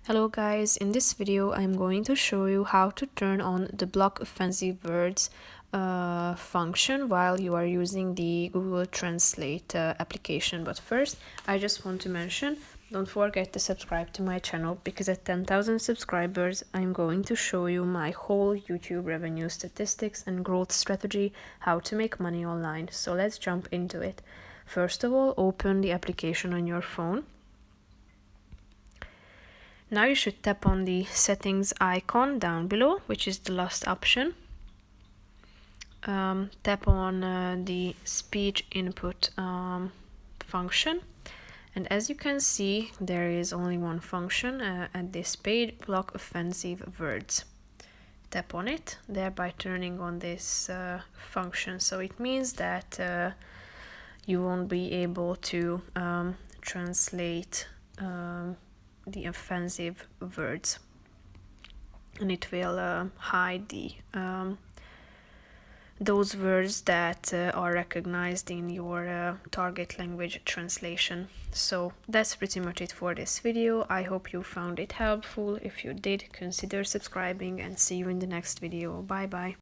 Hello guys, in this video I'm going to show you how to turn on the block offensive words function while you are using the Google Translate application. But first I just want to mention, don't forget to subscribe to my channel, because at 10,000 subscribers I'm going to show you my whole YouTube revenue statistics and growth strategy, how to make money online. So let's jump into it. First of all, open the application on your phone. Now you should tap on the settings icon down below, which is the last option. Tap on the speech input function, and as you can see there is only one function at this page: block offensive words. Tap on it, thereby turning on this function. So it means that you won't be able to translate the offensive words, and it will hide the those words that are recognized in your target language translation. So that's pretty much it for this video. I hope you found it helpful. If you did, consider subscribing, and see you in the next video. Bye bye.